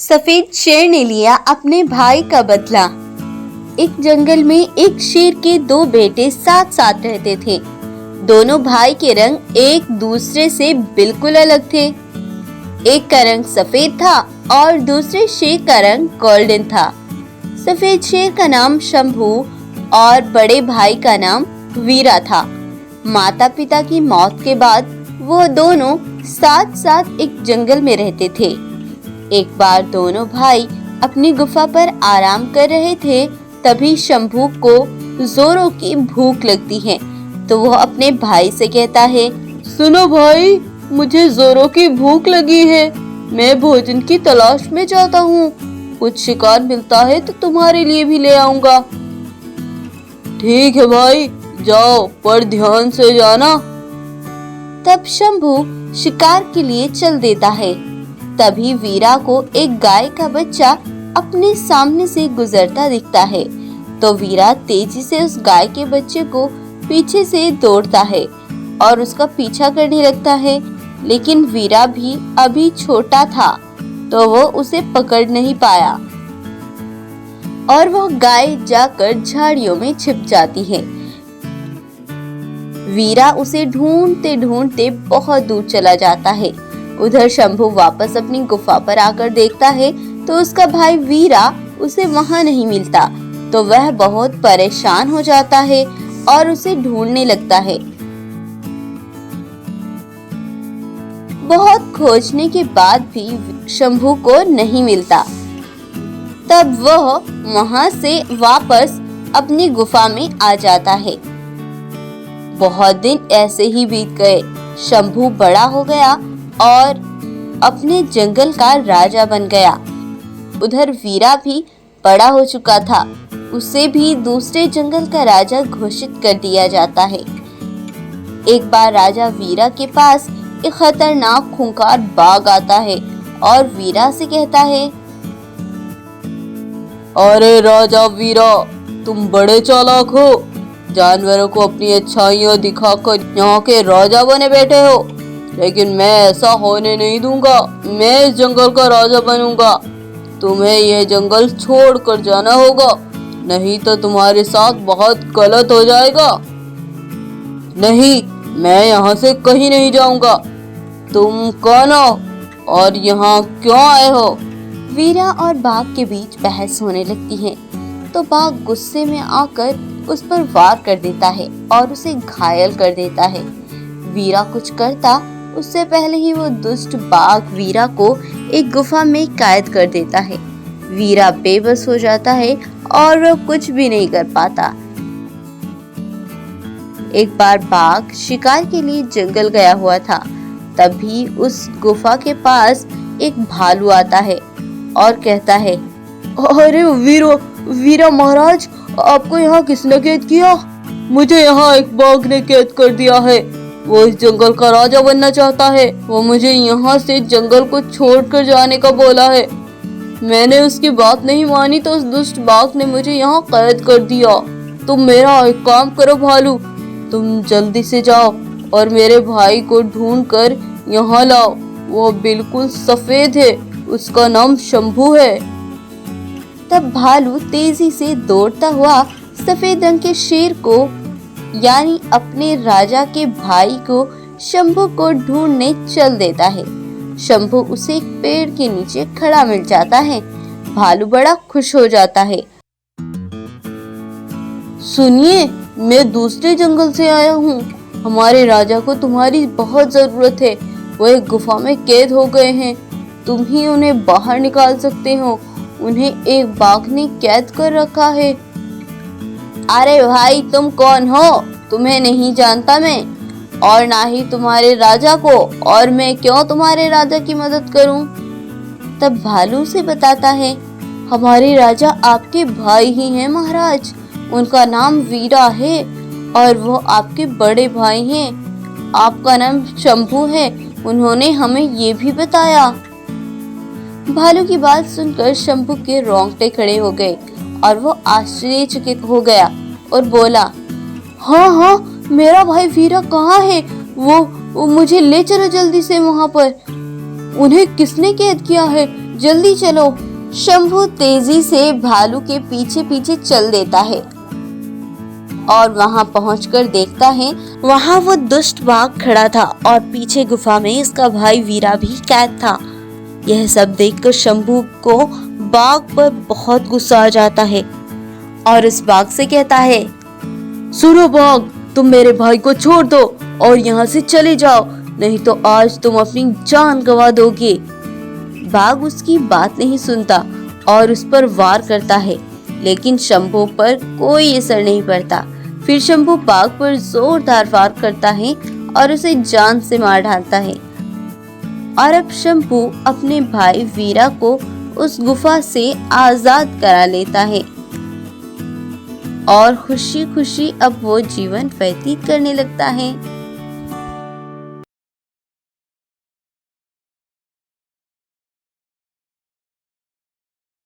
सफेद शेर ने लिया अपने भाई का बदला। एक जंगल में एक शेर के दो बेटे साथ साथ रहते थे। दोनों भाई के रंग एक दूसरे से बिल्कुल अलग थे। एक का रंग सफेद था और दूसरे शेर का रंग गोल्डन था। सफेद शेर का नाम शंभू और बड़े भाई का नाम वीरा था। माता पिता की मौत के बाद वो दोनों साथ साथ एक जंगल में रहते थे। एक बार दोनों भाई अपनी गुफा पर आराम कर रहे थे, तभी शंभू को जोरों की भूख लगती है। तो वो अपने भाई से कहता है, सुनो भाई, मुझे जोरों की भूख लगी है। मैं भोजन की तलाश में जाता हूँ। कुछ शिकार मिलता है तो तुम्हारे लिए भी ले आऊंगा। ठीक है भाई, जाओ, पर ध्यान से जाना। तब शंभू शिकार के लिए चल देता है। तभी वीरा को एक गाय का बच्चा अपने सामने से गुजरता दिखता है। तो वीरा तेजी से उस गाय के बच्चे को पीछे से दौड़ता है और उसका पीछा करने लगता है, लेकिन वीरा भी अभी छोटा था तो वो उसे पकड़ नहीं पाया और वह गाय जाकर झाड़ियों में छिप जाती है। वीरा उसे ढूंढते ढूंढते बहुत दूर चला जाता है। उधर शंभू वापस अपनी गुफा पर आकर देखता है तो उसका भाई वीरा उसे वहां नहीं मिलता। तो वह बहुत परेशान हो जाता है और उसे ढूंढने लगता है। बहुत खोजने के बाद भी शंभू को नहीं मिलता। तब वह वहां से वापस अपनी गुफा में आ जाता है। बहुत दिन ऐसे ही बीत गए। शंभू बड़ा हो गया और अपने जंगल का राजा बन गया। उधर वीरा भी बड़ा हो चुका था। उसे भी दूसरे जंगल का राजा घोषित कर दिया जाता है। एक बार राजा वीरा के पास एक खतरनाक खूंखार बाघ आता है और वीरा से कहता है, अरे राजा वीरा, तुम बड़े चालाक हो। जानवरों को अपनी अच्छाइयाँ दिखाकर यहाँ के राजा बने बैठे हो, लेकिन मैं ऐसा होने नहीं दूंगा। मैं इस जंगल का राजा बनूंगा। तुम्हें यह जंगल छोड़कर जाना होगा, नहीं तो तुम्हारे साथ बहुत गलत हो जाएगा। नहीं, मैं यहाँ से कहीं नहीं जाऊंगा। तुम कौन हो और यहाँ क्यों आए हो? वीरा और बाघ के बीच बहस होने लगती है। तो बाघ गुस्से में आकर उस पर वार कर देता है और उसे घायल कर देता है। वीरा कुछ करता उससे पहले ही वो दुष्ट बाघ वीरा को एक गुफा में कैद कर देता है। वीरा बेबस हो जाता है और वो कुछ भी नहीं कर पाता। एक बार बाघ शिकार के लिए जंगल गया हुआ था। तभी उस गुफा के पास एक भालू आता है और कहता है, अरे वीरा महाराज, आपको यहाँ किसने कैद किया? मुझे यहाँ एक बाघ ने कैद कर दिया है। वो इस जंगल का राजा बनना चाहता है। वो मुझे यहाँ से जंगल को छोड़कर जाने का बोला है। मैंने उसकी बात नहीं मानी तो उस दुष्ट बाघ ने मुझे यहाँ कैद कर दिया। तुम मेरा एक काम करो भालू, तुम जल्दी से जाओ और मेरे भाई को ढूंढ कर यहाँ लाओ। वो बिल्कुल सफेद है, उसका नाम शंभू है। तब भालू तेजी से दौड़ता हुआ सफेद रंग के शेर को यानी अपने राजा के भाई को शंभू को ढूंढने चल देता है। शंभू उसे एक पेड़ के नीचे खड़ा मिल जाता है। भालू बड़ा खुश हो जाता है। सुनिए, मैं दूसरे जंगल से आया हूँ। हमारे राजा को तुम्हारी बहुत जरूरत है। वो एक गुफा में कैद हो गए हैं। तुम ही उन्हें बाहर निकाल सकते हो। उन्हें एक बाघ ने कैद कर रखा है। अरे भाई, तुम कौन हो? तुम्हें नहीं जानता मैं, और ना ही तुम्हारे राजा को, और मैं क्यों तुम्हारे राजा की मदद करूं? तब भालू से बताता है, हमारे राजा आपके भाई ही हैं महाराज। उनका नाम वीरा है और वो आपके बड़े भाई हैं। आपका नाम शंभू है। उन्होंने हमें ये भी बताया। भालू की बात सुनकर शंभू के रोंगटे खड़े हो गए और वो आश्चर्यचकित हो गया और बोला, हाँ, मेरा भाई वीरा कहाँ है? वो मुझे ले चलो जल्दी से वहाँ पर। उन्हें किसने कैद किया है? जल्दी चलो। शंभू तेजी से भालू के पीछे पीछे चल देता है और वहां पहुंचकर देखता है वहां वो दुष्ट बाघ खड़ा था और पीछे गुफा में इसका भाई वीरा भी कैद था। यह सब देखकर शंभू को बाघ पर बहुत गुस्सा आ जाता है और इस बाघ से कहता है, सुनो बाघ, तुम मेरे भाई को छोड़ दो और यहाँ से चले जाओ, नहीं तो आज तुम अपनी जान गंवा दोगे। बाघ उसकी बात नहीं सुनता और उस पर वार करता है, लेकिन शंभू पर कोई असर नहीं पड़ता। फिर शंभू बाघ पर जोरदार वार करता है और उसे जान से मार डालता है। और अब शंभू अपने भाई वीरा को उस गुफा से आजाद करा लेता है और खुशी खुशी अब वो जीवन व्यतीत करने लगता है।